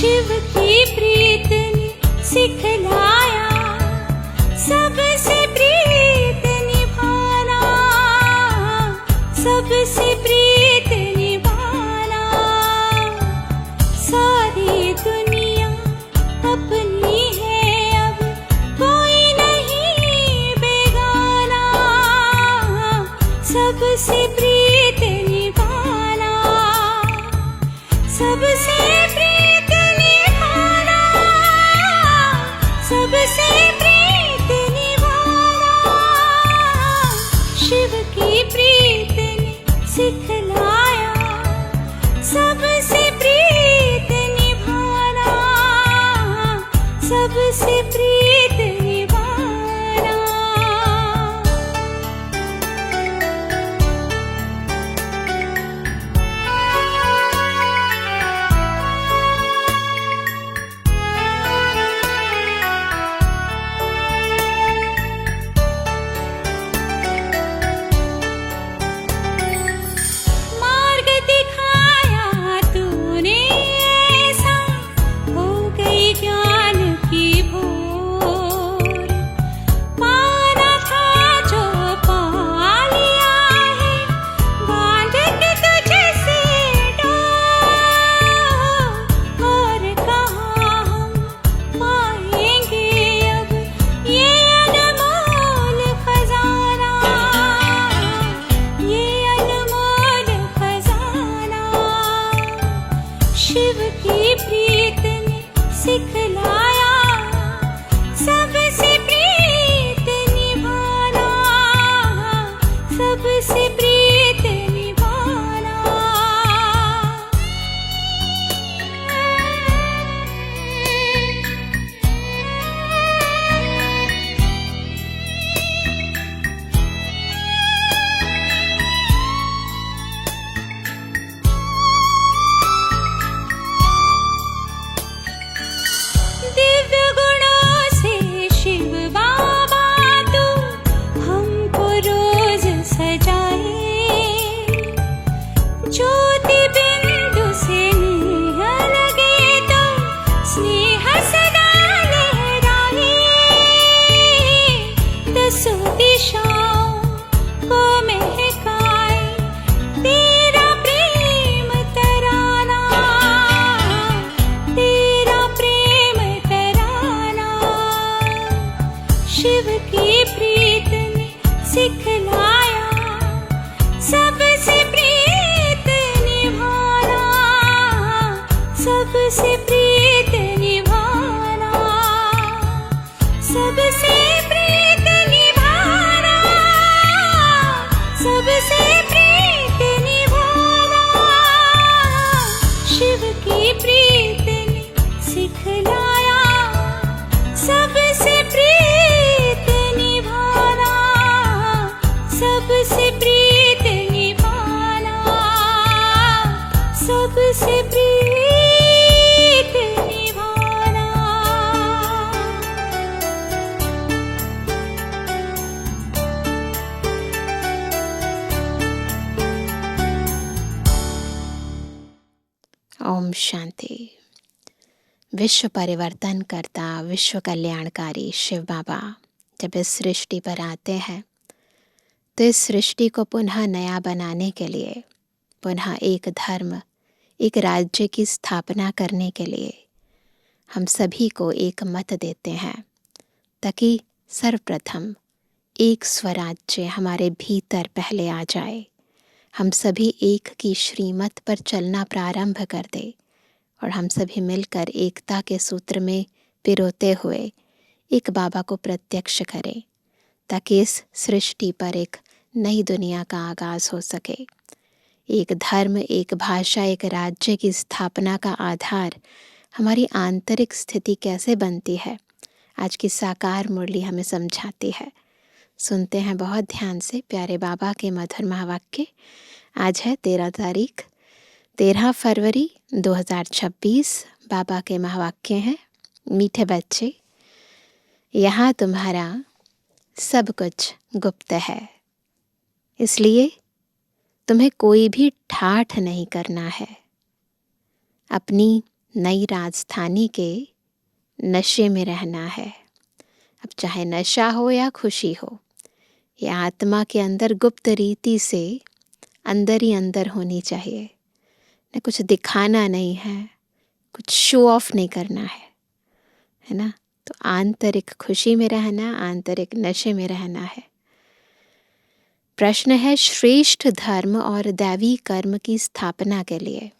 शिव की प्रीत ने सिखलाया सबसे प्रीत निभाना, सबसे प्रीत निभाना। सारी दुनिया अपनी है, अब कोई नहीं बेगाना, सबसे प्रीत निभाना, सबसे प्रीत निभाना, सबसे प्रीत निभाना। शिव की प्रीत ने सिखलाया सबसे प्रीत निभाना, सबसे प्रीत निभाना। मार्ग दिखाया तूने ऐसा, हो गई ज्ञान की भोर। पाना था जो पा लिया है, बांध के तुझसे डोर। और कहाँ हम पाएंगे अब ये अनमोल खजाना, ये अनमोल खजाना। शिव की प्रीत ने सिखलाया सबसे प्रीत निभाना, सबसे प्रीत निभाना। दिव्य गुणों से शिव बाबा तू हमको रोज सजाए, ज्योति बिंदु से नेह लगे तो स्नेह सदा लहराए। दसों दिशाओं को महकाए तेरा प्रेम तराना, तेरा प्रेम तराना। शिव की प्रीत ने सिखलाया सबसे प्रीत निभाना, सबसे प्रीत निभाना, सबसे प्रीत निभाना, सबसे प्रीत निभाना। शिव की प्रीत ने सिखलाया सबसे प्रीत निभाना, सबसे प्रीत निभाना, सबसे प्रीत निभाना। ओम शांति। विश्व परिवर्तन करता, विश्व कल्याणकारी शिव बाबा जब इस सृष्टि पर आते हैं तो इस सृष्टि को पुनः नया बनाने के लिए, पुनः एक धर्म, एक राज्य की स्थापना करने के लिए हम सभी को एक मत देते हैं, ताकि सर्वप्रथम एक स्वराज्य हमारे भीतर पहले आ जाए, हम सभी एक की श्रीमत पर चलना प्रारंभ कर दे और हम सभी मिलकर एकता के सूत्र में पिरोते हुए एक बाबा को प्रत्यक्ष करें, ताकि इस सृष्टि पर एक नई दुनिया का आगाज हो सके। एक धर्म, एक भाषा, एक राज्य की स्थापना का आधार हमारी आंतरिक स्थिति कैसे बनती है, आज की साकार मुरली हमें समझाती है। सुनते हैं बहुत ध्यान से प्यारे बाबा के मधुर महावाक्य। आज है 13 फरवरी 2026। बाबा के महावाक्य हैं, मीठे बच्चे, यहाँ तुम्हारा सब कुछ गुप्त है, इसलिए तुम्हें कोई भी ठाठ नहीं करना है। अपनी नई राजधानी के नशे में रहना है। अब चाहे नशा हो या खुशी हो, ये आत्मा के अंदर गुप्त रीति से अंदर ही अंदर होनी चाहिए। न कुछ दिखाना नहीं है, कुछ शो ऑफ नहीं करना है ना। तो आंतरिक खुशी में रहना, आंतरिक नशे में रहना है। प्रश्न है, श्रेष्ठ धर्म और दैवी कर्म की स्थापना के लिए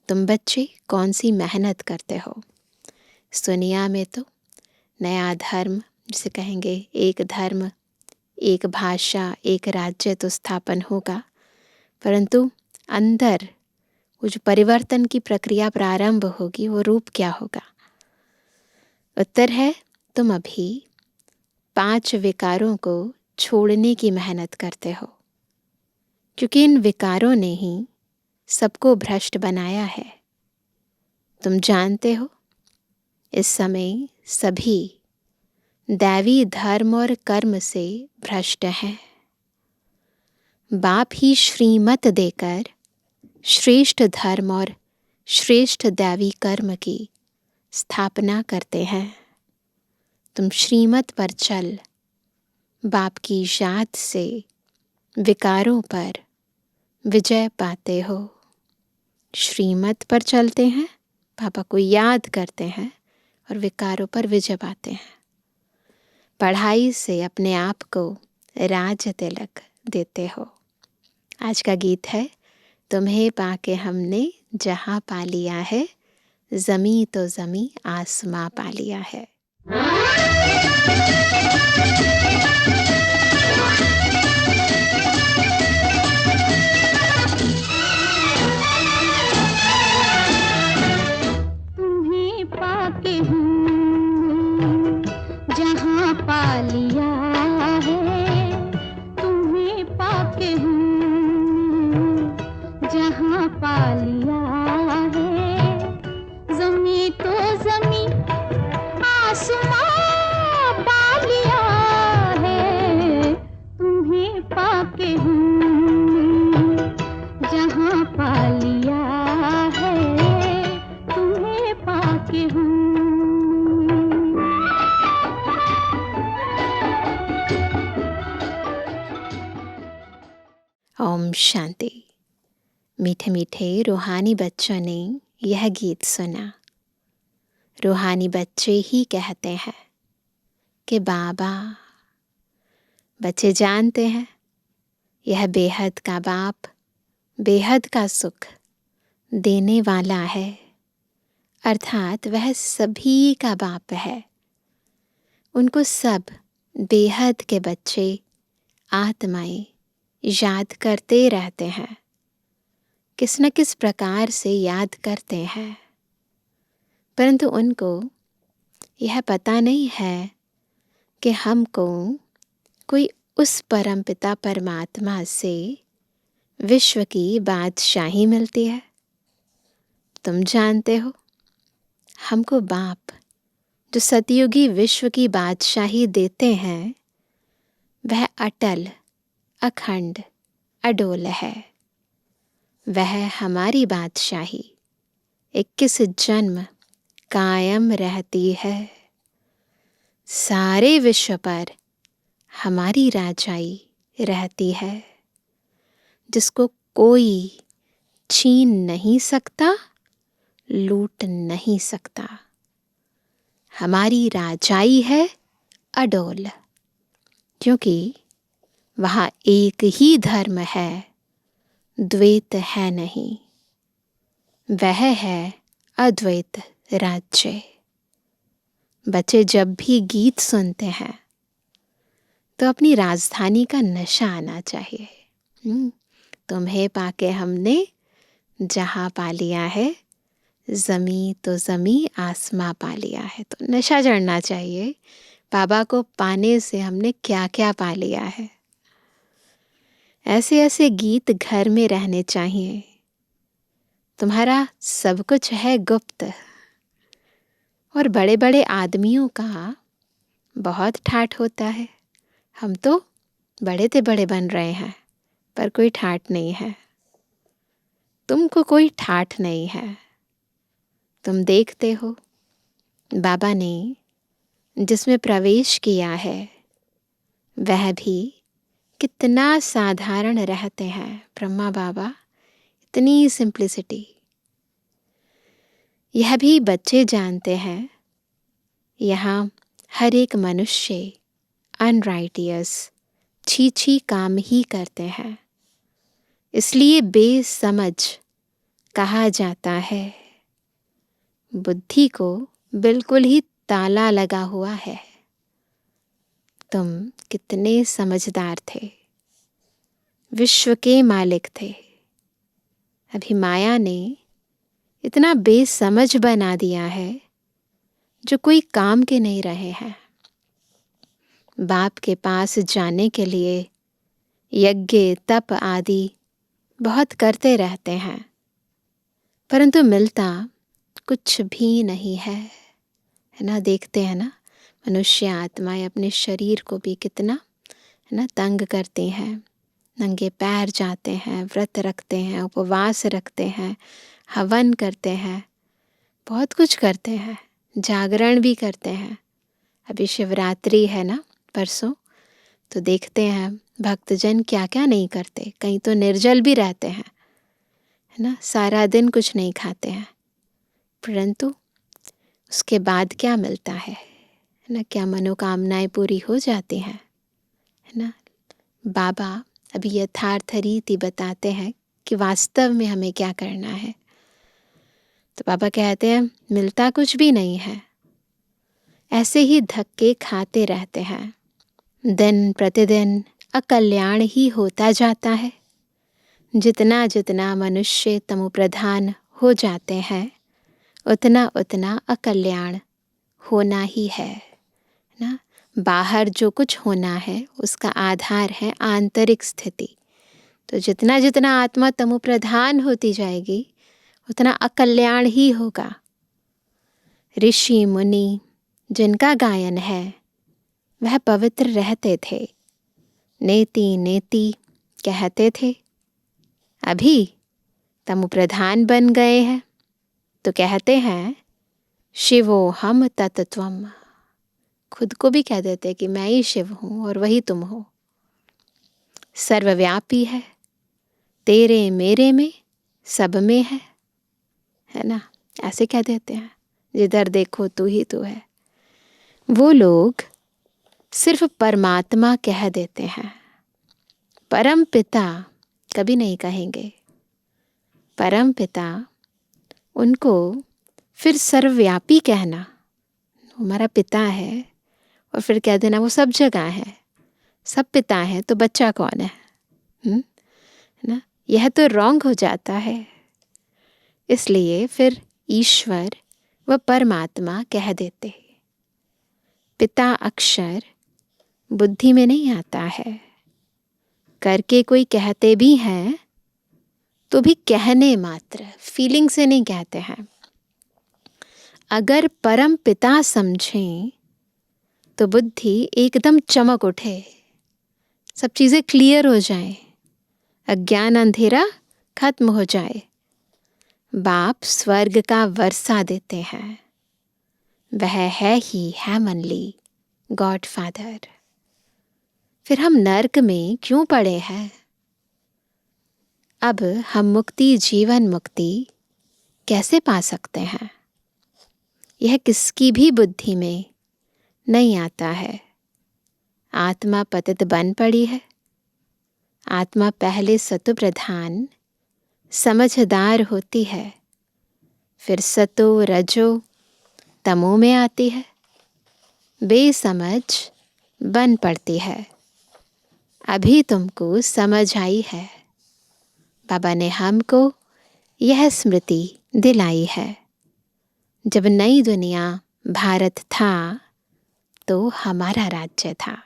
तुम बच्चे कौन सी मेहनत करते हो? इस दुनिया में तो नया धर्म, जिसे कहेंगे एक धर्म, एक भाषा, एक राज्य तो स्थापन होगा, परंतु अंदर वो जो परिवर्तन की प्रक्रिया प्रारंभ होगी, वो रूप क्या होगा? उत्तर है, तुम अभी 5 विकारों को छोड़ने की मेहनत करते हो, क्योंकि इन विकारों ने ही सबको भ्रष्ट बनाया है। तुम जानते हो, इस समय सभी दैवी धर्म और कर्म से भ्रष्ट हैं। बाप ही श्रीमत देकर श्रेष्ठ धर्म और श्रेष्ठ दैवी कर्म की स्थापना करते हैं। तुम श्रीमत पर चल बाप की याद से विकारों पर विजय पाते हो। श्रीमत पर चलते हैं, पापा को याद करते हैं और विकारों पर विजय पाते हैं। पढ़ाई से अपने आप को राज तिलक देते हो। आज का गीत है, तुम्हें पाके हमने जहाँ पा लिया है, ज़मी तो ज़मी आसमां पा लिया है। तुम्हें पाके हमने जहाँ पा लिया है, तुम्हें पाके हमने जहाँ पा लिया है, ज़मी तो ज़मी आसमां पा लिया है। तुम्हें पाके हमने जहाँ पा लिया है, तुम्हें पाके हमने। ओम शांति। मीठे मीठे रूहानी बच्चों ने यह गीत सुना। रूहानी बच्चे ही कहते हैं कि बाबा, बच्चे जानते हैं यह बेहद का बाप बेहद का सुख देने वाला है, अर्थात वह सभी का बाप है। उनको सब बेहद के बच्चे आत्माएं याद करते रहते हैं, किस न किस प्रकार से याद करते हैं, परंतु उनको यह पता नहीं है कि हमको कोई उस परमपिता परमात्मा से विश्व की बादशाही मिलती है। तुम जानते हो, हमको बाप जो सतयुगी विश्व की बादशाही देते हैं, वह अटल, अखंड, अडोल है। वह हमारी बादशाही 21 जन्म कायम रहती है। सारे विश्व पर हमारी राजाई रहती है, जिसको कोई छीन नहीं सकता, लूट नहीं सकता। हमारी राजाई है अडोल, क्योंकि वहाँ एक ही धर्म है, द्वैत है नहीं। वह है अद्वैत राज्य। बच्चे जब भी गीत सुनते हैं तो अपनी राजधानी का नशा आना चाहिए। तुम्हें पाके हमने जहाँ पा लिया है, ज़मी तो ज़मी आसमां पा लिया है। तो नशा चढ़ना चाहिए, बाबा को पाने से हमने क्या क्या पा लिया है। ऐसे ऐसे गीत घर में रहने चाहिए। तुम्हारा सब कुछ है गुप्त। और बड़े बड़े आदमियों का बहुत ठाठ होता है। हम तो बड़े से बड़े बन रहे हैं, पर कोई ठाठ नहीं है। तुमको कोई ठाठ नहीं है। तुम देखते हो बाबा ने जिसमें प्रवेश किया है वह भी कितना साधारण रहते हैं। ब्रह्मा बाबा, इतनी सिंप्लिसिटी। यह भी बच्चे जानते हैं, यहाँ हर एक मनुष्य अनराइटियस छी छी काम ही करते हैं, इसलिए बेसमझ कहा जाता है। बुद्धि को बिल्कुल ही ताला लगा हुआ है। तुम कितने समझदार थे, विश्व के मालिक थे। अभी माया ने इतना बेसमझ बना दिया है जो कोई काम के नहीं रहे हैं। बाप के पास जाने के लिए यज्ञ तप आदि बहुत करते रहते हैं, परंतु मिलता कुछ भी नहीं है ना। देखते हैं ना, मनुष्य आत्माएं अपने शरीर को भी कितना है ना तंग करती हैं। नंगे पैर जाते हैं, व्रत रखते हैं, उपवास रखते हैं, हवन करते हैं, बहुत कुछ करते हैं, जागरण भी करते हैं। अभी शिवरात्रि है ना परसों, तो देखते हैं भक्तजन क्या क्या नहीं करते। कहीं तो निर्जल भी रहते हैं, है ना, सारा दिन कुछ नहीं खाते हैं, परंतु उसके बाद क्या मिलता है ना, क्या मनोकामनाएं पूरी हो जाती हैं, है ना। बाबा अभी यथार्थ रीति बताते हैं कि वास्तव में हमें क्या करना है। तो बाबा कहते हैं मिलता कुछ भी नहीं है, ऐसे ही धक्के खाते रहते हैं। दिन प्रतिदिन अकल्याण ही होता जाता है। जितना जितना मनुष्य तमोप्रधान हो जाते हैं, उतना उतना अकल्याण होना ही है ना। बाहर जो कुछ होना है उसका आधार है आंतरिक स्थिति। तो जितना जितना आत्मा तमोप्रधान होती जाएगी उतना अकल्याण ही होगा। ऋषि मुनि जिनका गायन है वह पवित्र रहते थे, नेति नेति कहते थे। अभी तमोप्रधान बन गए हैं तो कहते हैं शिवो हम तत्त्वम। खुद को भी कह देते कि मैं ही शिव हूँ और वही तुम हो। सर्वव्यापी है, तेरे मेरे में सब में है ना, ऐसे कह देते हैं। जिधर देखो तू ही तू है। वो लोग सिर्फ परमात्मा कह देते हैं, परम पिता कभी नहीं कहेंगे। परम पिता उनको फिर सर्वव्यापी कहना, हमारा पिता है, और फिर कह देना वो सब जगह है। सब पिता है तो बच्चा कौन है ना। यह तो रॉन्ग हो जाता है। इसलिए फिर ईश्वर व परमात्मा कह देते। पिता अक्षर बुद्धि में नहीं आता है। करके कोई कहते भी हैं तो भी कहने मात्र, फीलिंग से नहीं कहते हैं। अगर परम पिता समझें तो बुद्धि एकदम चमक उठे, सब चीज़ें क्लियर हो जाए, अज्ञान अंधेरा खत्म हो जाए। बाप स्वर्ग का वर्षा देते हैं, वह है ही हेमनली गॉड फादर। फिर हम नर्क में क्यों पड़े हैं? अब हम मुक्ति, जीवन मुक्ति कैसे पा सकते हैं? यह किसकी भी बुद्धि में नहीं आता है। आत्मा पतित बन पड़ी है। आत्मा पहले सतो प्रधान समझदार होती है, फिर सतो रजो तमो में आती है, बेसमझ बन पड़ती है। अभी तुमको समझ आई है। बाबा ने हमको यह स्मृति दिलाई है। जब नई दुनिया भारत था तो हमारा राज्य था।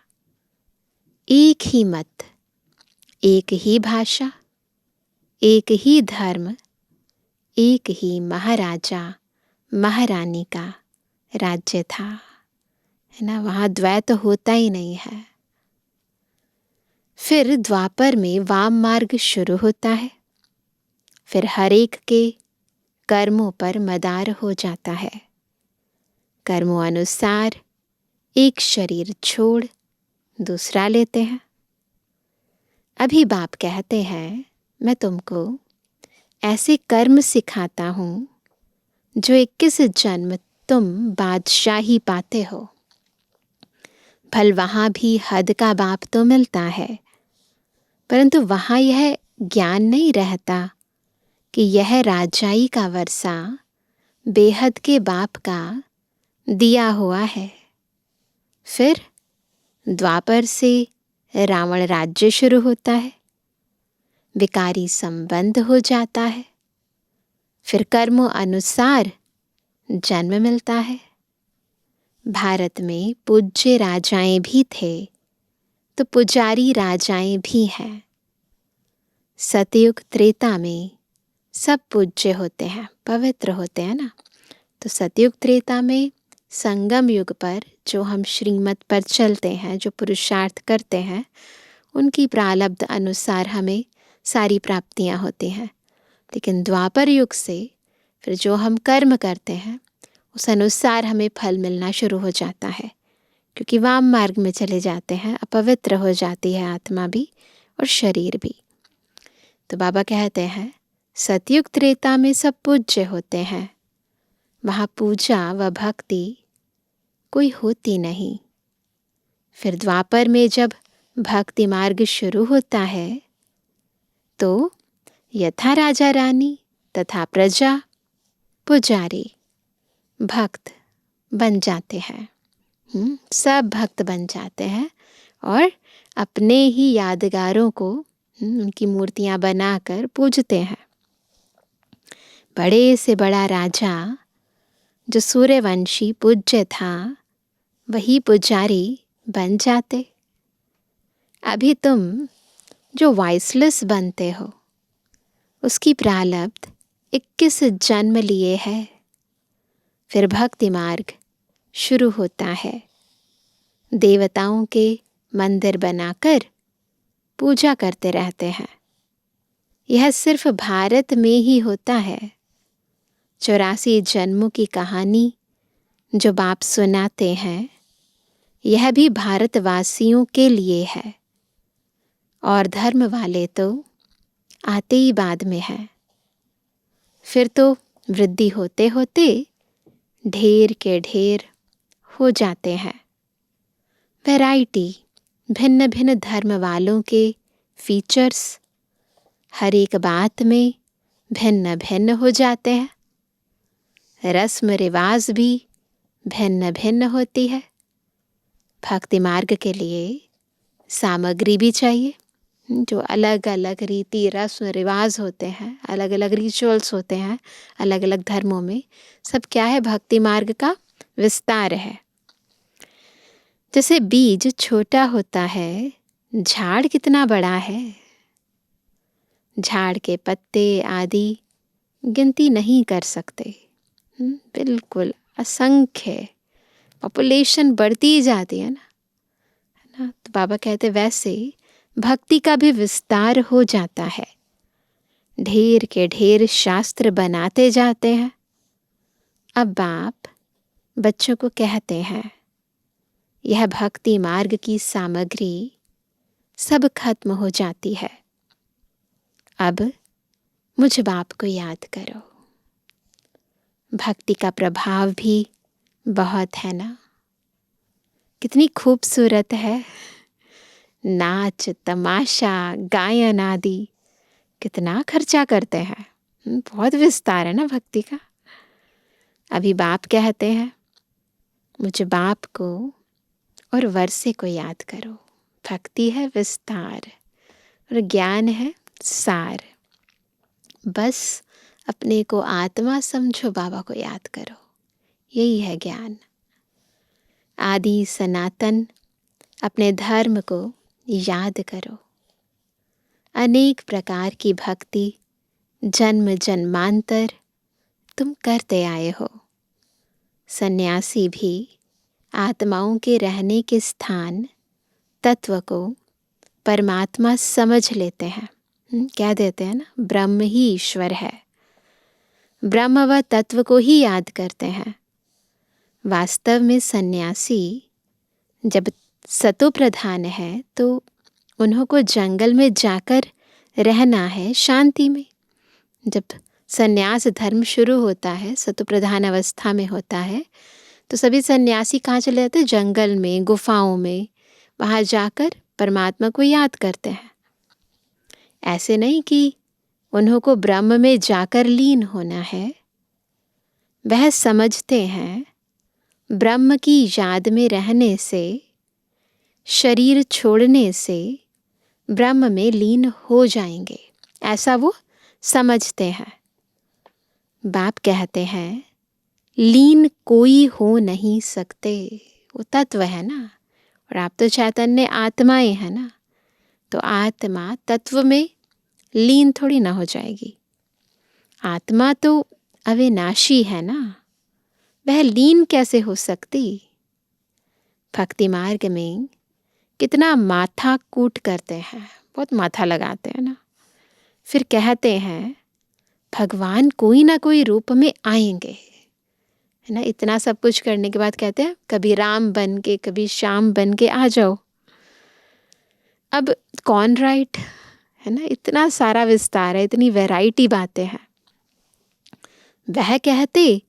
एक ही मत, एक ही भाषा, एक ही धर्म, एक ही महाराजा महारानी का राज्य था, है ना। वहाँ द्वैत होता ही नहीं है। फिर द्वापर में वाम मार्ग शुरू होता है। फिर हर एक के कर्मों पर मदार हो जाता है। कर्मों अनुसार एक शरीर छोड़ दूसरा लेते हैं। अभी बाप कहते हैं, मैं तुमको ऐसे कर्म सिखाता हूँ जो 21 जन्म तुम बादशाही पाते हो। भल वहाँ भी हद का बाप तो मिलता है, परंतु वहाँ यह ज्ञान नहीं रहता कि यह राजाई का वर्षा बेहद के बाप का दिया हुआ है। फिर द्वापर से रावण राज्य शुरू होता है, विकारी संबंध हो जाता है, फिर कर्मों अनुसार जन्म मिलता है। भारत में पूज्य राजाएं भी थे तो पुजारी राजाएं भी हैं। सतयुग त्रेता में सब पूज्य होते हैं, पवित्र होते हैं ना। तो सतयुग त्रेता में संगम युग पर जो हम श्रीमत पर चलते हैं, जो पुरुषार्थ करते हैं, उनकी प्रारब्ध अनुसार हमें सारी प्राप्तियां होती हैं। लेकिन द्वापर युग से फिर जो हम कर्म करते हैं उस अनुसार हमें फल मिलना शुरू हो जाता है, क्योंकि वाम मार्ग में चले जाते हैं, अपवित्र हो जाती है आत्मा भी और शरीर भी। तो बाबा कहते हैं सतयुग त्रेता में सब पूज्य होते हैं, वहाँ पूजा व भक्ति कोई होती नहीं। फिर द्वापर में जब भक्ति मार्ग शुरू होता है तो यथा राजा रानी तथा प्रजा पुजारी भक्त बन जाते हैं। सब भक्त बन जाते हैं और अपने ही यादगारों को उनकी मूर्तियां बनाकर पूजते हैं। बड़े से बड़ा राजा जो सूर्यवंशी पूज्य था वही पुजारी बन जाते। अभी तुम जो वॉइसलेस बनते हो उसकी प्रारब्ध 21 जन्म लिए है। फिर भक्ति मार्ग शुरू होता है। देवताओं के मंदिर बनाकर पूजा करते रहते हैं। यह सिर्फ भारत में ही होता है। 84 जन्मों की कहानी जो बाप सुनाते हैं यह भी भारतवासियों के लिए है, और धर्म वाले तो आते ही बाद में हैं। फिर तो वृद्धि होते होते ढेर के ढेर हो जाते हैं। वैरायटी, भिन्न भिन्न धर्म वालों के फीचर्स हर एक बात में भिन्न भिन्न हो जाते हैं। रस्म रिवाज भी भिन्न भिन्न होती है। भक्ति मार्ग के लिए सामग्री भी चाहिए। जो अलग अलग रीति रस्म रिवाज होते हैं, अलग अलग रिचुअल्स होते हैं अलग अलग धर्मों में, सब क्या है? भक्ति मार्ग का विस्तार है। जैसे बीज छोटा होता है, झाड़ कितना बड़ा है। झाड़ के पत्ते आदि गिनती नहीं कर सकते, बिल्कुल असंख्य। पॉपुलेशन बढ़ती जाती है ना। तो बाबा कहते वैसे भक्ति का भी विस्तार हो जाता है। ढेर के ढेर शास्त्र बनाते जाते हैं। अब बाप बच्चों को कहते हैं यह भक्ति मार्ग की सामग्री सब खत्म हो जाती है। अब मुझ बाप को याद करो। भक्ति का प्रभाव भी बहुत है ना। कितनी खूबसूरत है। नाच तमाशा गायन आदि कितना खर्चा करते हैं। बहुत विस्तार है ना भक्ति का। अभी बाप कहते हैं मुझे बाप को और वर्षे को याद करो। भक्ति है विस्तार और ज्ञान है सार। बस अपने को आत्मा समझो, बाबा को याद करो, यही है ज्ञान। आदि सनातन अपने धर्म को याद करो। अनेक प्रकार की भक्ति जन्म जन्मांतर तुम करते आए हो। सन्यासी भी आत्माओं के रहने के स्थान तत्व को परमात्मा समझ लेते हैं। कह देते हैं ना, ब्रह्म ही ईश्वर है। ब्रह्म व तत्व को ही याद करते हैं। वास्तव में सन्यासी जब सतो प्रधान है तो उन्हों को जंगल में जाकर रहना है शांति में। जब सन्यास धर्म शुरू होता है, सतो प्रधान अवस्था में होता है, तो सभी सन्यासी कहाँ चले जाते हैं? जंगल में, गुफाओं में। वहाँ जाकर परमात्मा को याद करते हैं। ऐसे नहीं कि उन्हों को ब्रह्म में जाकर लीन होना है। वह समझते हैं ब्रह्म की याद में रहने से, शरीर छोड़ने से ब्रह्म में लीन हो जाएंगे, ऐसा वो समझते हैं। बाप कहते हैं लीन कोई हो नहीं सकते। वो तत्व है ना, और आप तो चैतन्य आत्माएं हैं ना, तो आत्मा तत्व में लीन थोड़ी ना हो जाएगी। आत्मा तो अविनाशी है ना, वह लीन कैसे हो सकती? भक्ति मार्ग में कितना माथा कूट करते हैं, बहुत माथा लगाते हैं ना। फिर कहते हैं भगवान कोई ना कोई रूप में आएंगे, है ना। इतना सब कुछ करने के बाद कहते हैं कभी राम बन के, कभी श्याम बन के आ जाओ। अब कौन राइट है ना, इतना सारा विस्तार है, इतनी वैरायटी बातें हैं। वह कहते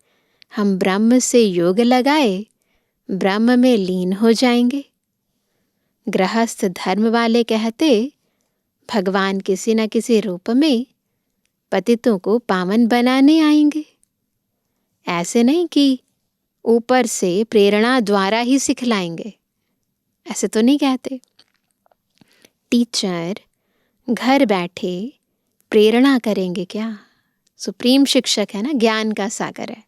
हम ब्रह्म से योग लगाए ब्रह्म में लीन हो जाएंगे। गृहस्थ धर्म वाले कहते भगवान किसी न किसी रूप में पतितों को पावन बनाने आएंगे। ऐसे नहीं कि ऊपर से प्रेरणा द्वारा ही सिखलाएंगे, ऐसे तो नहीं कहते। टीचर घर बैठे प्रेरणा करेंगे क्या? सुप्रीम शिक्षक है ना, ज्ञान का सागर है,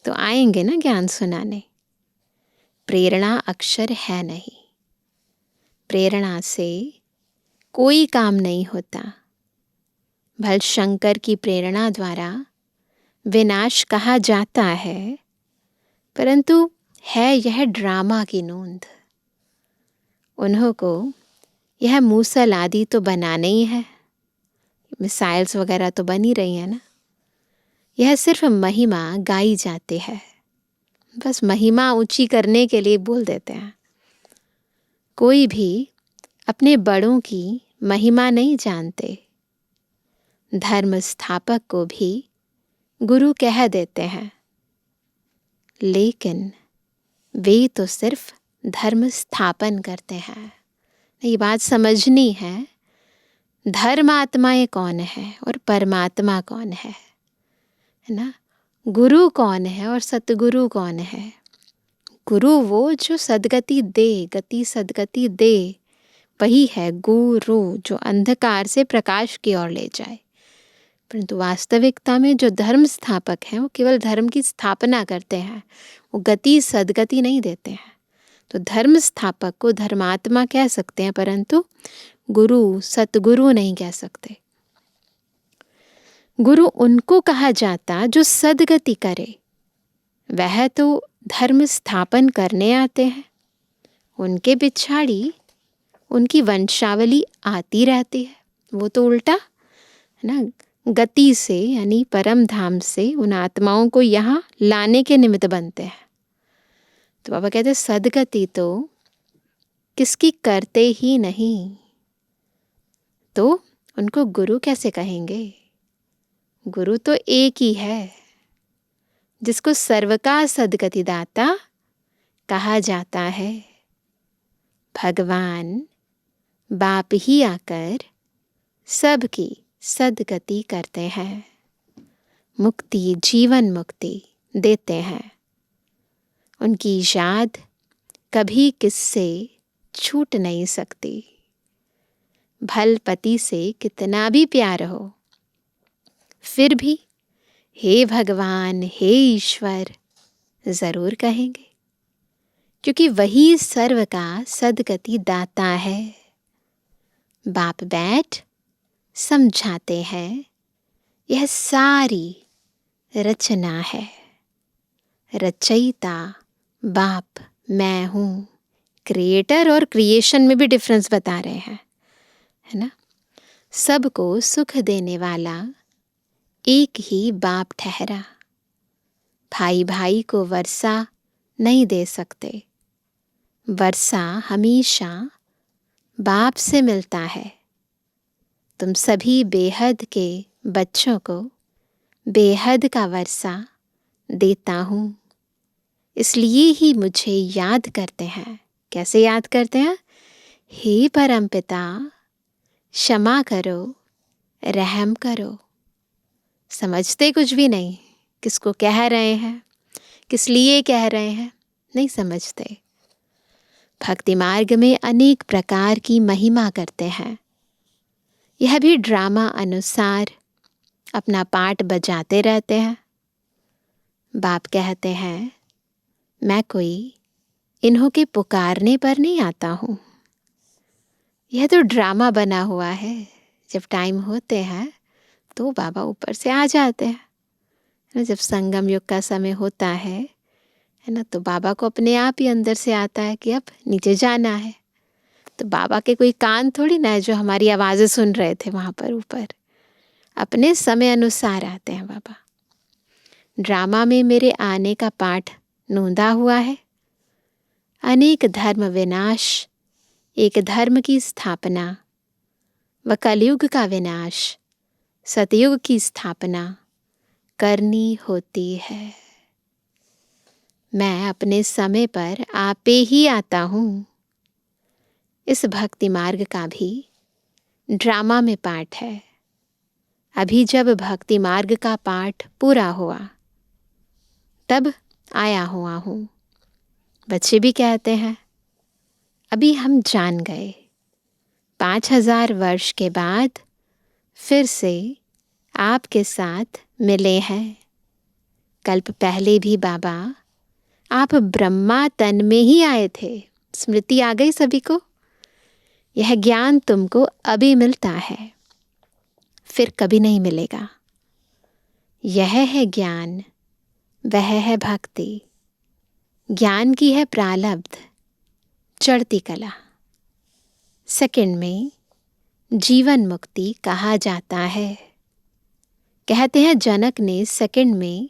तो आएंगे ना ज्ञान सुनाने। प्रेरणा अक्षर है नहीं, प्रेरणा से कोई काम नहीं होता। भल शंकर की प्रेरणा द्वारा विनाश कहा जाता है, परंतु है यह ड्रामा की नोंद। उन्हों को यह मूसल आदि तो बनाना ही है, मिसाइल्स वगैरह तो बन ही रही है ना। यह सिर्फ महिमा गाई जाती है, बस महिमा ऊंची करने के लिए बोल देते हैं। कोई भी अपने बड़ों की महिमा नहीं जानते। धर्म स्थापक को भी गुरु कह देते हैं, लेकिन वे तो सिर्फ धर्म स्थापन करते हैं। ये बात समझनी है, धर्मात्माएं कौन है और परमात्मा कौन है ना। गुरु कौन है और सतगुरु कौन है? गुरु वो जो सद्गति दे, गति सद्गति दे, वही है गुरु, जो अंधकार से प्रकाश की ओर ले जाए। परंतु वास्तविकता में जो धर्म स्थापक हैं वो केवल धर्म की स्थापना करते हैं, वो गति सद्गति नहीं देते हैं। तो धर्म स्थापक को धर्मात्मा कह सकते हैं, परंतु गुरु सतगुरु नहीं कह सकते। गुरु उनको कहा जाता जो सद्गति करे। वह तो धर्म स्थापन करने आते हैं, उनके पिछाड़ी उनकी वंशावली आती रहती है। वो तो उल्टा है ना, गति से यानी परम धाम से उन आत्माओं को यहाँ लाने के निमित्त बनते हैं। तो बाबा कहते सद्गति तो किसकी करते ही नहीं, तो उनको गुरु कैसे कहेंगे? गुरु तो एक ही है, जिसको सर्व का सद्गति दाता कहा जाता है। भगवान बाप ही आकर सबकी सद्गति करते हैं, मुक्ति, जीवन मुक्ति देते हैं। उनकी याद कभी किससे छूट नहीं सकती। भल पति से कितना भी प्यार हो, फिर भी हे भगवान, हे ईश्वर जरूर कहेंगे, क्योंकि वही सर्व का सद्गति दाता है। बाप बैठ समझाते हैं, यह सारी रचना है। रचयिता बाप मैं हूँ। क्रिएटर और क्रिएशन में भी डिफरेंस बता रहे हैं, है ना। सबको सुख देने वाला एक ही बाप ठहरा। भाई भाई को वर्षा नहीं दे सकते, वर्षा हमेशा बाप से मिलता है। तुम सभी बेहद के बच्चों को बेहद का वर्षा देता हूँ, इसलिए ही मुझे याद करते हैं। कैसे याद करते हैं? हे परमपिता, क्षमा करो, रहम करो। समझते कुछ भी नहीं, किसको कह रहे हैं, किस लिए कह रहे हैं, नहीं समझते। भक्ति मार्ग में अनेक प्रकार की महिमा करते हैं। यह भी ड्रामा अनुसार अपना पार्ट बजाते रहते हैं। बाप कहते हैं, मैं कोई इन्हों के पुकारने पर नहीं आता हूँ, यह तो ड्रामा बना हुआ है। जब टाइम होते हैं तो बाबा ऊपर से आ जाते हैं। जब संगम युग का समय होता है ना, तो बाबा को अपने आप ही अंदर से आता है कि अब नीचे जाना है। तो बाबा के कोई कान थोड़ी ना है जो हमारी आवाज़ें सुन रहे थे वहाँ पर ऊपर। अपने समय अनुसार आते हैं बाबा। ड्रामा में मेरे आने का पाठ नोंदा हुआ है। अनेक धर्म विनाश, एक धर्म की स्थापना, व कलयुग का विनाश, सतयुग की स्थापना करनी होती है। मैं अपने समय पर आपे ही आता हूँ। इस भक्ति मार्ग का भी ड्रामा में पाठ है। अभी जब भक्ति मार्ग का पाठ पूरा हुआ तब आया हुआ हूँ। बच्चे भी कहते हैं अभी हम जान गए, 5000 वर्ष के बाद फिर से आपके साथ मिले हैं। कल्प पहले भी बाबा आप ब्रह्मा तन में ही आए थे। स्मृति आ गई सभी को? यह ज्ञान तुमको अभी मिलता है, फिर कभी नहीं मिलेगा। यह है ज्ञान, वह है भक्ति। ज्ञान की है प्रारब्ध, चढ़ती कला। सेकंड में जीवन मुक्ति कहा जाता है। कहते हैं जनक ने सेकंड में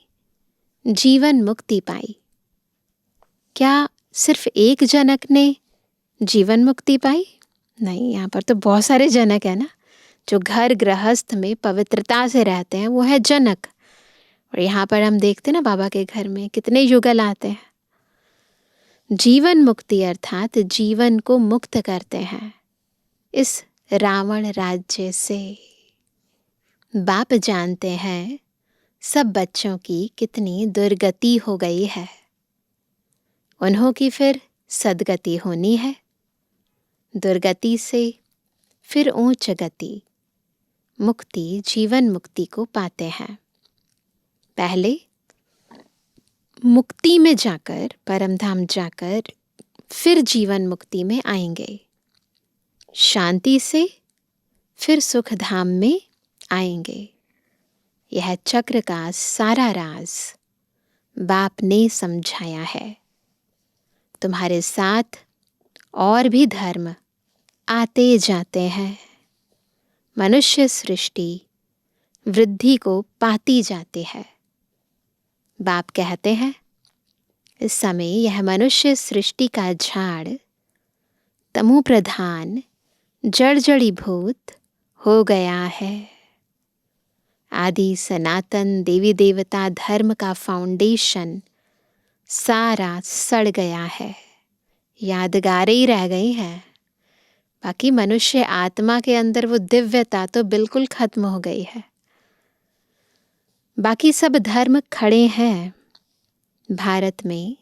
जीवन मुक्ति पाई। क्या सिर्फ एक जनक ने जीवन मुक्ति पाई? नहीं, यहाँ पर तो बहुत सारे जनक है ना। जो घर गृहस्थ में पवित्रता से रहते हैं वो है जनक। और यहाँ पर हम देखते हैं ना बाबा के घर में कितने युगल आते हैं। जीवन मुक्ति अर्थात जीवन को मुक्त करते हैं इस रावण राज्य से। बाप जानते हैं सब बच्चों की कितनी दुर्गति हो गई है, उन्हों की फिर सदगति होनी है। दुर्गति से फिर ऊंच गति, मुक्ति, जीवन मुक्ति को पाते हैं। पहले मुक्ति में जाकर, परमधाम जाकर फिर जीवन मुक्ति में आएंगे। शांति से फिर सुख धाम में आएंगे। यह चक्र का सारा राज बाप ने समझाया है। तुम्हारे साथ और भी धर्म आते जाते हैं। मनुष्य सृष्टि वृद्धि को पाती जाती है। बाप कहते हैं इस समय यह मनुष्य सृष्टि का झाड़ तमु प्रधान जड़जड़ीभूत हो गया है। आदि सनातन देवी देवता धर्म का फाउंडेशन सारा सड़ गया है। यादगारें ही रह गई हैं। बाकी मनुष्य आत्मा के अंदर वो दिव्यता तो बिल्कुल खत्म हो गई है। बाकी सब धर्म खड़े हैं। भारत में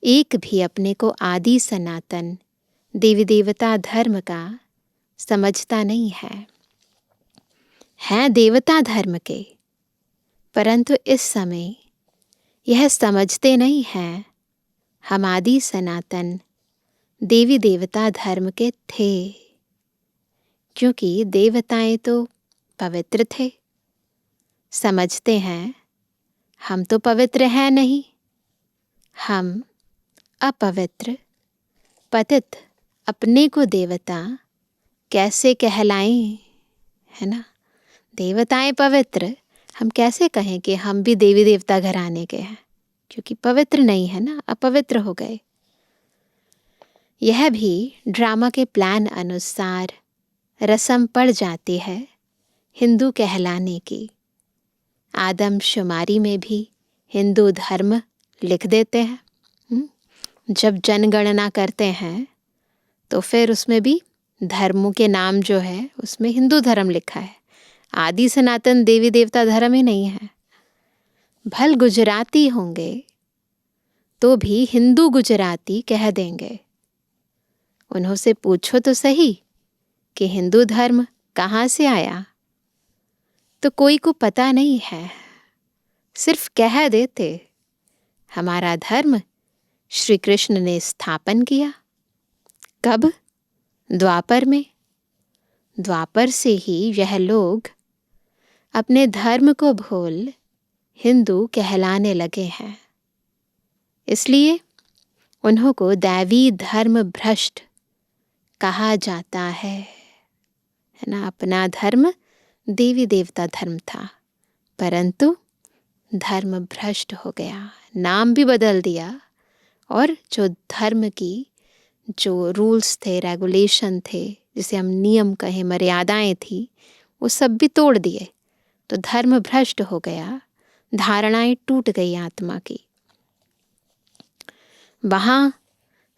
एक भी अपने को आदि सनातन देवी देवता धर्म का समझता नहीं है। हैं देवता धर्म के, परंतु इस समय यह समझते नहीं हैं हम आदि सनातन देवी देवता धर्म के थे। क्योंकि देवताएं तो पवित्र थे। समझते हैं हम तो पवित्र हैं नहीं, हम अपवित्र पतित अपने को देवता कैसे कहलाएं, है ना। देवताएं पवित्र, हम कैसे कहें कि हम भी देवी देवता घराने के हैं, क्योंकि पवित्र नहीं है ना, अपवित्र हो गए। यह भी ड्रामा के प्लान अनुसार रस्म पड़ जाती है हिंदू कहलाने की। आदमशुमारी में भी हिंदू धर्म लिख देते हैं। जब जनगणना करते हैं तो फिर उसमें भी धर्मों के नाम जो है उसमें हिंदू धर्म लिखा है। आदि सनातन देवी देवता धर्म ही नहीं है। भल गुजराती होंगे तो भी हिंदू गुजराती कह देंगे। उन्हों से पूछो तो सही कि हिंदू धर्म कहाँ से आया, तो कोई को पता नहीं है, सिर्फ कह देते हमारा धर्म श्री कृष्ण ने स्थापन किया। कब? द्वापर में। द्वापर से ही यह लोग अपने धर्म को भूल हिंदू कहलाने लगे हैं। इसलिए उन्हों को दैवी धर्म भ्रष्ट कहा जाता है ना। अपना धर्म देवी देवता धर्म था, परंतु धर्म भ्रष्ट हो गया, नाम भी बदल दिया, और जो धर्म की जो रूल्स थे, रेगुलेशन थे, जिसे हम नियम कहें, मर्यादाएं थी, वो सब भी तोड़ दिए। तो धर्म भ्रष्ट हो गया, धारणाएं टूट गई आत्मा की। वहाँ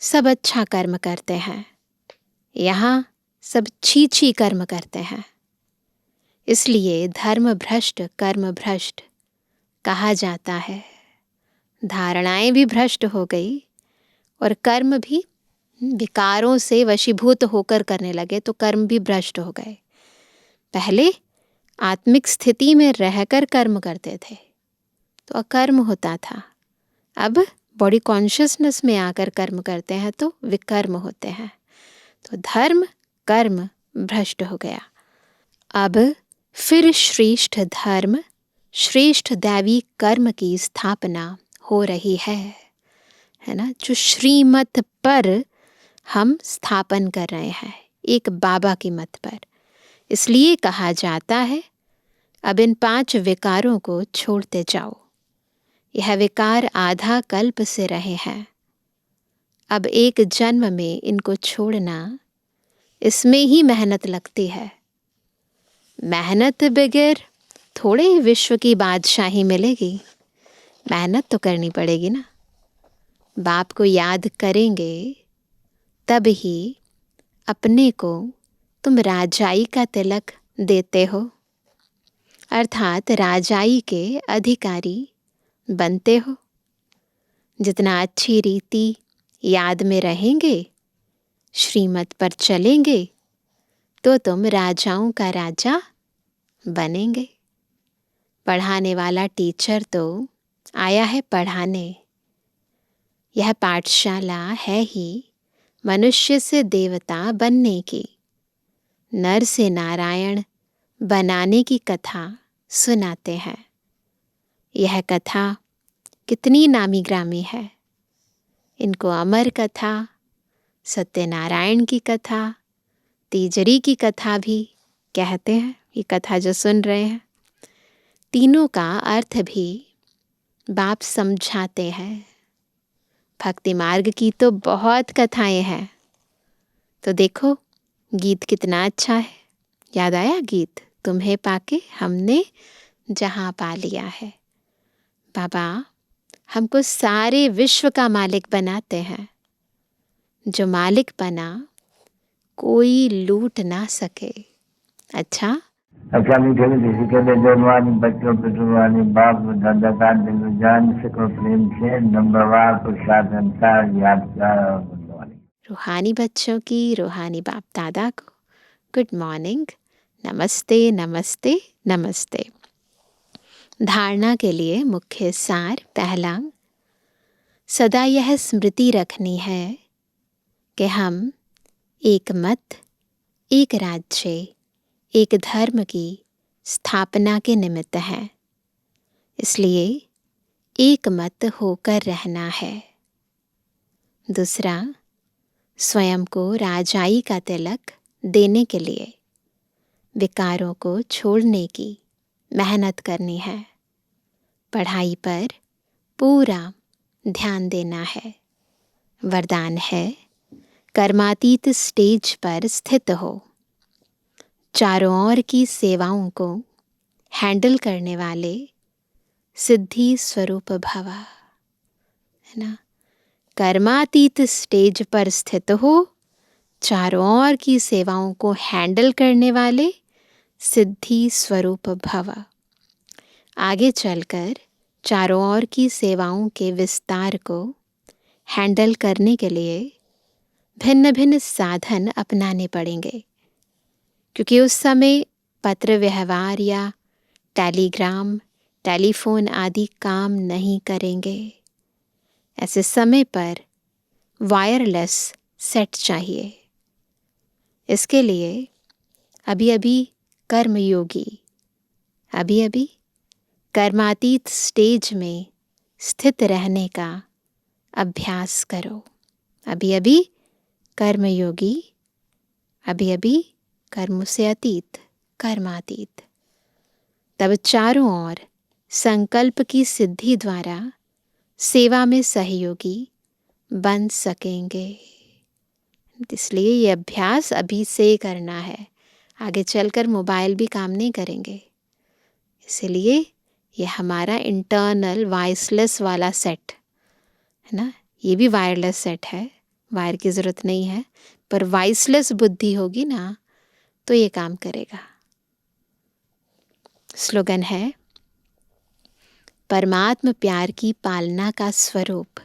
सब अच्छा कर्म करते हैं, यहाँ सब छी छी कर्म करते हैं। इसलिए धर्म भ्रष्ट कर्म भ्रष्ट कहा जाता है। धारणाएं भी भ्रष्ट हो गई और कर्म भी विकारों से वशीभूत होकर करने लगे, तो कर्म भी भ्रष्ट हो गए। पहले आत्मिक स्थिति में रहकर कर्म करते थे तो अकर्म होता था। अब बॉडी कॉन्शियसनेस में आकर कर्म करते हैं तो विकर्म होते हैं। तो धर्म कर्म भ्रष्ट हो गया। अब फिर श्रेष्ठ धर्म, श्रेष्ठ दैवी कर्म की स्थापना हो रही है ना। जो श्रीमत पर हम स्थापन कर रहे हैं, एक बाबा की मत पर। इसलिए कहा जाता है अब इन 5 विकारों को छोड़ते जाओ। यह विकार आधा कल्प से रहे हैं, अब एक जन्म में इनको छोड़ना, इसमें ही मेहनत लगती है। मेहनत बगैर थोड़े ही विश्व की बादशाही मिलेगी, मेहनत तो करनी पड़ेगी ना। बाप को याद करेंगे तब ही अपने को तुम राजाई का तिलक देते हो, अर्थात राजाई के अधिकारी बनते हो। जितना अच्छी रीति याद में रहेंगे, श्रीमत पर चलेंगे, तो तुम राजाओं का राजा बनेंगे। पढ़ाने वाला टीचर तो आया है पढ़ाने। यह पाठशाला है ही मनुष्य से देवता बनने की, नर से नारायण बनाने की कथा सुनाते हैं। यह कथा कितनी नामी ग्रामी है। इनको अमर कथा, सत्यनारायण की कथा, तीजरी की कथा भी कहते हैं। ये कथा जो सुन रहे हैं, तीनों का अर्थ भी बाप समझाते हैं। भक्ति मार्ग की तो बहुत कथाएं हैं। तो देखो गीत कितना अच्छा है। याद आया गीत, तुम्हें पाके हमने जहां पा लिया है। बाबा हमको सारे विश्व का मालिक बनाते हैं, जो मालिक बना कोई लूट ना सके। अच्छा मीठे किसी के लिए जवानी बच्चों पे जुबानी बाप दादा का दिल जान सको प्रेम से नंबरवार प्रसाद अंसार यादगार और गुणवानी। रूहानी बच्चों की रूहानी बाप दादा को गुड मॉर्निंग, नमस्ते नमस्ते नमस्ते। धारणा के लिए मुख्य सार। पहला, सदा यह स्मृति रखनी है कि हम एक मत, एक राज्य, एक धर्म की स्थापना के निमित्त हैं। इसलिए एक मत होकर रहना है। दूसरा, स्वयं को राजाई का तिलक देने के लिए विकारों को छोड़ने की मेहनत करनी है, पढ़ाई पर पूरा ध्यान देना है। वरदान है कर्मातीत स्टेज पर स्थित हो, चारों ओर की सेवाओं को हैंडल करने वाले सिद्धि स्वरूप भव, है ना। कर्मातीत स्टेज पर स्थित हो, चारों ओर की सेवाओं को हैंडल करने वाले सिद्धि स्वरूप भव। आगे चलकर चारों ओर की सेवाओं के विस्तार को हैंडल करने के लिए भिन्न भिन्न साधन अपनाने पड़ेंगे, क्योंकि उस समय पत्र व्यवहार या टेलीग्राम, टेलीफोन आदि काम नहीं करेंगे। ऐसे समय पर वायरलेस सेट चाहिए। इसके लिए अभी कर्मातीत स्टेज में स्थित रहने का अभ्यास करो। अभी कर्मयोगी, अभी कर्म से अतीत, कर्मातीत। तब चारों ओर संकल्प की सिद्धि द्वारा सेवा में सहयोगी बन सकेंगे। इसलिए ये अभ्यास अभी से करना है, आगे चलकर मोबाइल भी काम नहीं करेंगे। इसलिए ये हमारा इंटरनल वॉइसलेस वाला सेट है ना, ये भी वायरलेस सेट है, वायर की ज़रूरत नहीं है, पर वॉइसलेस बुद्धि होगी ना तो ये काम करेगा। स्लोगन है परमात्म प्यार की पालना का स्वरूप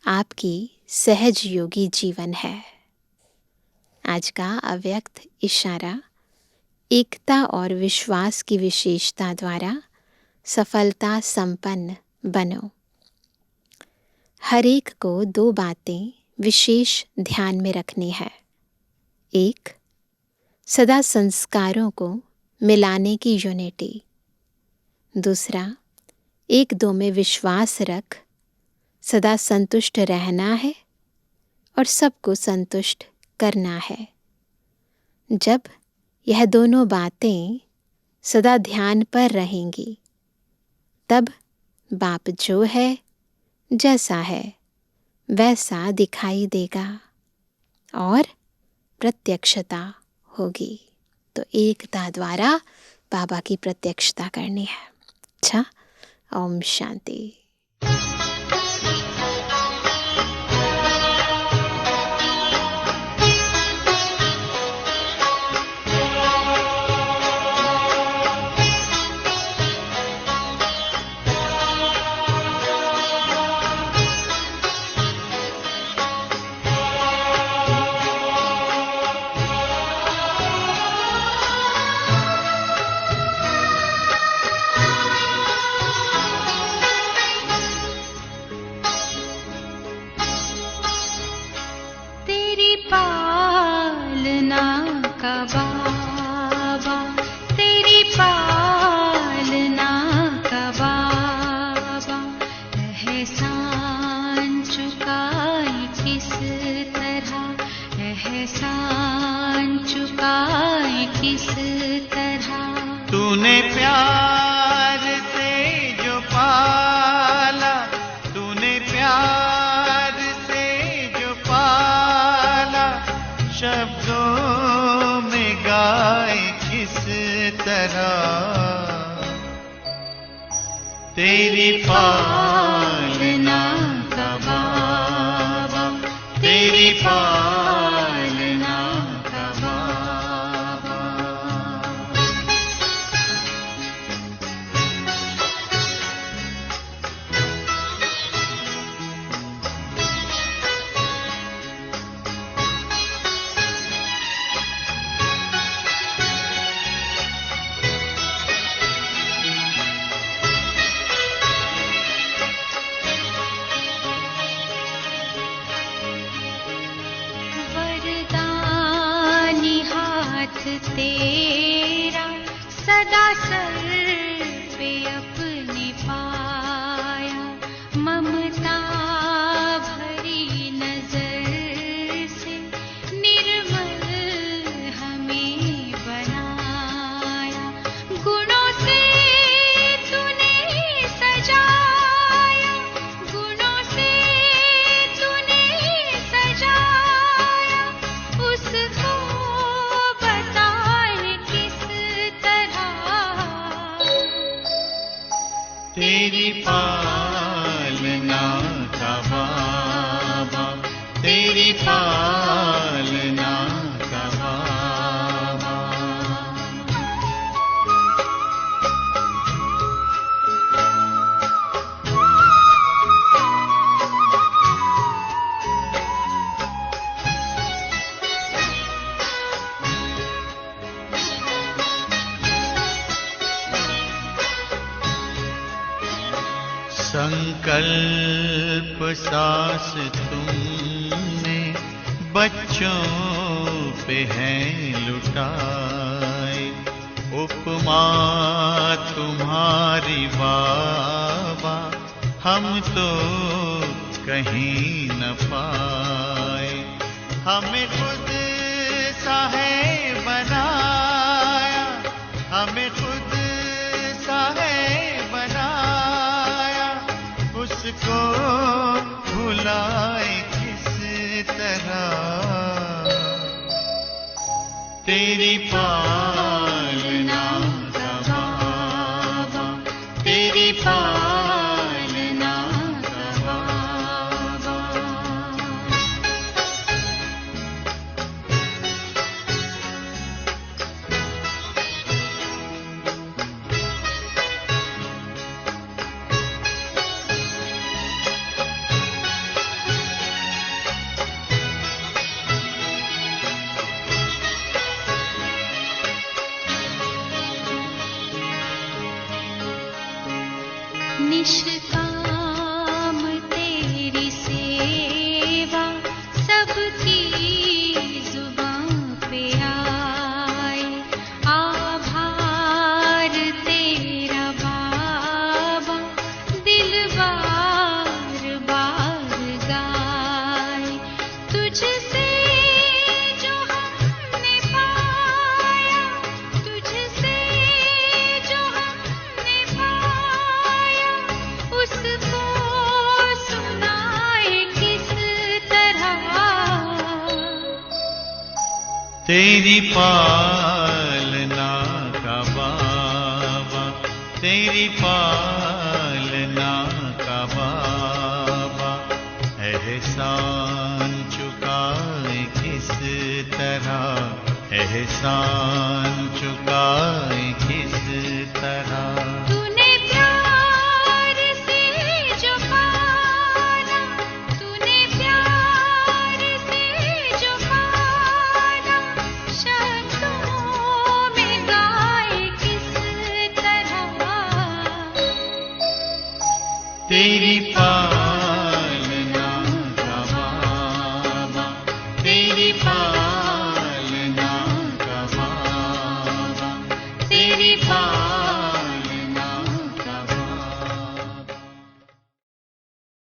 आपकी सहज योगी जीवन है। आज का अव्यक्त इशारा एकता और विश्वास की विशेषता द्वारा सफलता संपन्न बनो। हर एक को 2 बातें विशेष ध्यान में रखनी है। 1, सदा संस्कारों को मिलाने की यूनिटी। 2, 1-2 में विश्वास रख सदा संतुष्ट रहना है और सबको संतुष्ट करना है। जब यह दोनों बातें सदा ध्यान पर रहेंगी, तब बाप जो है, जैसा है, वैसा दिखाई देगा और प्रत्यक्षता होगी। तो एकता द्वारा बाबा की प्रत्यक्षता करनी है। अच्छा, ओम शांति। तूने प्यार से जो पाला, तूने प्यार से जो पाला, शब्दों में गाए किस तरह तेरी पालना का बाबा, तेरी पालना का बाबा। तेरी पालना का बाबा, तेरी पालना का बाबा। संकल्प सांस तुमने बच्चों पे है लुटाए, उपमा तुम्हारी बाबा हम तो कहीं न पाए। हमें खुद सा है बनाया, हमें खुद सा है बनाया, उसको भुलाए किस तरह। तेरी पालना का बाबा, तेरी पालना का बाबा। निष्काम तेरी सेवा सबकी जुबां पे आए, आभार तेरा बाबा दिल बार बार गाए। तुझसे जो हमने पाया, तुझसे जो हमने पाया, उसको सुनाए किस तरह। तेरी पालना का बाबा, तेरी पालना का बाबा। एहसान चुकाए किस तरह, एहसान